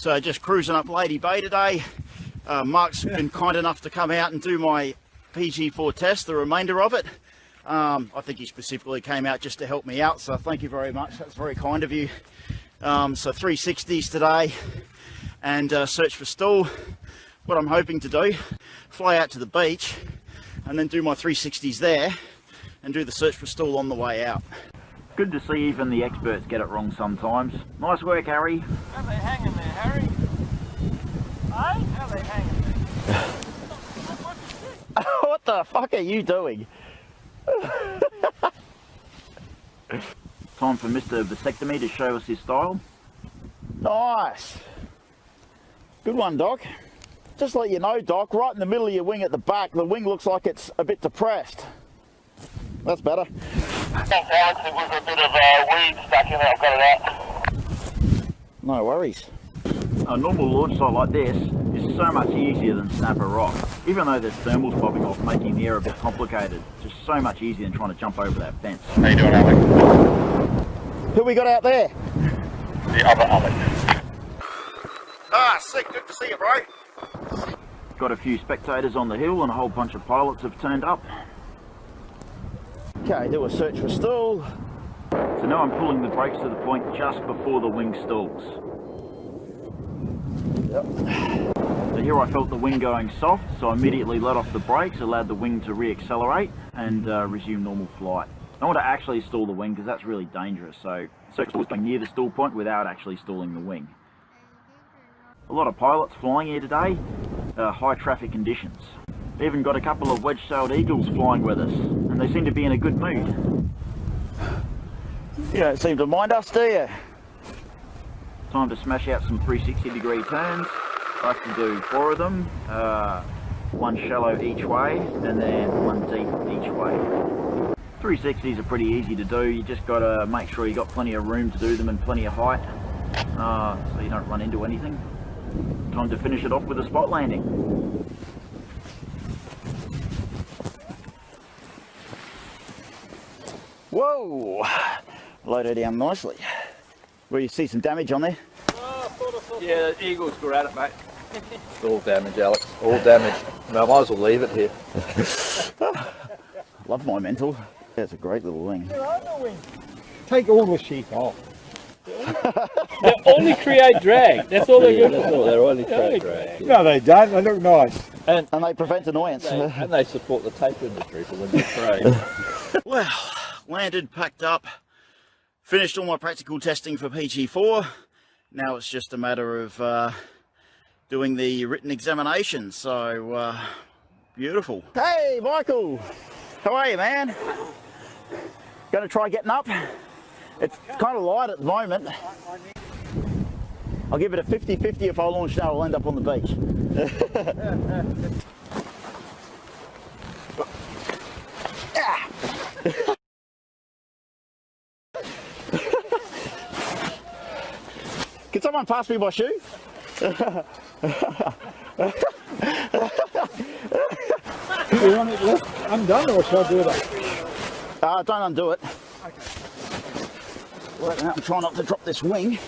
So just cruising up Lady Bay today. Mark's been kind enough to come out and do my PG4 test, the remainder of it. I think he specifically came out just to help me out, so thank you very much. That's very kind of you. So 360s today and search for stool. What I'm hoping to do, fly out to the beach and then do my 360s there and do the search for stool on the way out. Good to see even the experts get it wrong sometimes. Nice work, Harry. How they hanging there, Harry? Hey? How they hanging there? What the fuck are you doing? Time for Mr. Vasectomy to show us his style. Nice. Good one, Doc. Just to let you know, Doc, right in the middle of your wing at the back, the wing looks like it's a bit depressed. That's better. Thanks, Alex. There was a bit of weed stuck in it. I've got it out. No worries. A normal launch site like this is so much easier than Snapper Rock. Even though there's thermals popping off, making the air a bit complicated. It's just so much easier than trying to jump over that fence. How you doing, Alex? Who we got out there? The other Alex. Ah, sick. Good to see you, bro. Got a few spectators on the hill and a whole bunch of pilots have turned up. Okay, do a search for stall. So now I'm pulling the brakes to the point just before the wing stalls. Yep. So here I felt the wing going soft, so I immediately let off the brakes, allowed the wing to re-accelerate and resume normal flight. I want to actually stall the wing because that's really dangerous, so going near the stall point without actually stalling the wing. A lot of pilots flying here today, high traffic conditions. Even got a couple of wedge-sailed eagles flying with us, and they seem to be in a good mood. You don't seem to mind us, do you? Time to smash out some 360-degree turns. I can do 4 of them, one shallow each way, and then one deep each way. 360s are pretty easy to do. You just got to make sure you got plenty of room to do them and plenty of height, so you don't run into anything. Time to finish it off with a spot landing. Whoa! Loaded down nicely. Well, you see some damage on there? Yeah, the eagles were at it, mate. All damage, Alex. All damage. No, I might as well leave it here. Love my mental. That's a great little wing. Take all the sheep off. They only create drag. That's all they're good for. They're only drag. No, they don't. They look nice. And they prevent annoyance. And they support the tape industry for when they trade. Well, landed, packed up, finished all my practical testing for PG4. Now it's just a matter of doing the written examination. So, beautiful. Hey, Michael. How are you, man? Gonna try getting up? It's kind of light at the moment. I'll give it a 50-50 if I launch now, I'll end up on the beach. Can someone pass me my shoe? You want it left undone or shall I do that? Don't undo it. Right now, I'm trying not to drop this wing.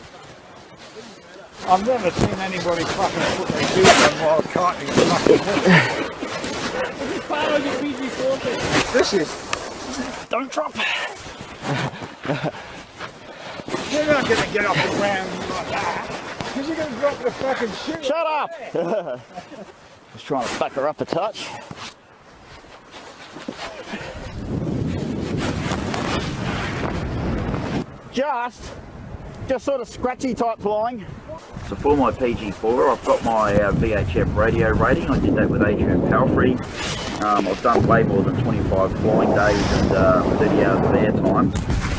I've never seen anybody fucking put their shoes on while kiting a fucking This is part of your PG4 thing. This is... Don't drop. You're not going to get off the ground like that. Because you're going to drop the fucking shoe. Shut up! Just trying to back her up a touch. Just sort of scratchy type flying. So for my PG4, I've got my VHF radio rating. I did that with Adrian Palfrey. I've done way more than 25 flying days and 30 hours of air time.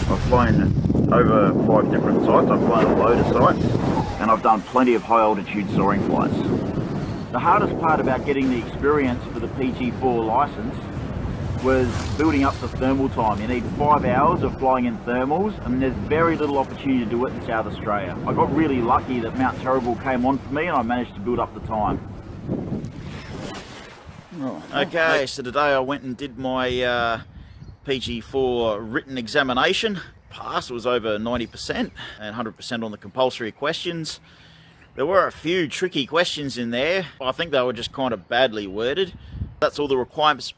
I've flown over 5 different sites. I've flown a load of sites, and I've done plenty of high altitude soaring flights. The hardest part about getting the experience for the PG4 license was building up the thermal time. You need 5 hours of flying in thermals, and there's very little opportunity to do it in South Australia. I got really lucky that Mount Terrible came on for me and I managed to build up the time. Okay, so today I went and did my PG4 written examination. Pass was over 90% and 100% on the compulsory questions. There were a few tricky questions in there. I think they were just kind of badly worded. That's all the requirements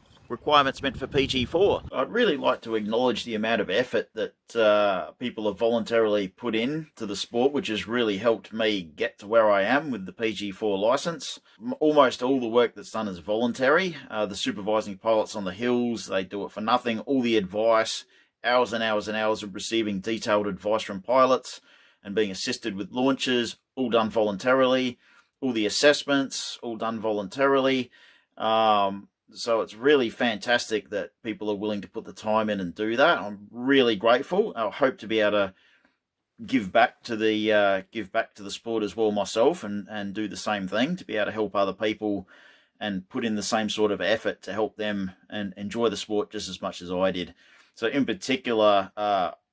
meant for PG4. I'd really like to acknowledge the amount of effort that people have voluntarily put in to the sport, which has really helped me get to where I am with the PG4 license. Almost all the work that's done is voluntary. The supervising pilots on the hills, they do it for nothing. All the advice, hours and hours and hours of receiving detailed advice from pilots and being assisted with launches, all done voluntarily. All the assessments, all done voluntarily. So it's really fantastic that people are willing to put the time in and do that. I'm really grateful. I hope to be able to give back to the sport as well myself, and do the same thing, to be able to help other people and put in the same sort of effort to help them and enjoy the sport just as much as I did. So in particular,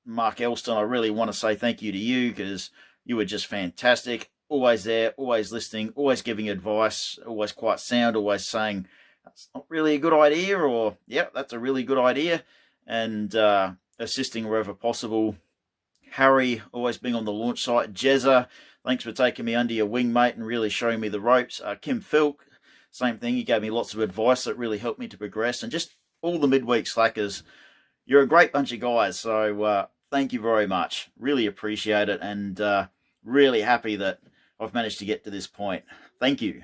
Mark Elston, I really want to say thank you to you, because you were just fantastic. Always there, always listening, always giving advice, always quite sound, always saying, that's not really a good idea, or, yeah, that's a really good idea, and assisting wherever possible. Harry, always being on the launch site. Jezza, thanks for taking me under your wing, mate, and really showing me the ropes. Kim Filk, same thing. He gave me lots of advice that really helped me to progress. And just all the midweek slackers, you're a great bunch of guys, so thank you very much. Really appreciate it, and really happy that I've managed to get to this point. Thank you.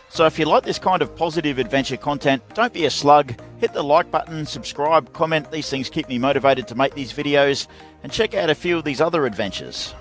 So if you like this kind of positive adventure content, don't be a slug. Hit the like button, subscribe, comment. These things keep me motivated to make these videos, and check out a few of these other adventures.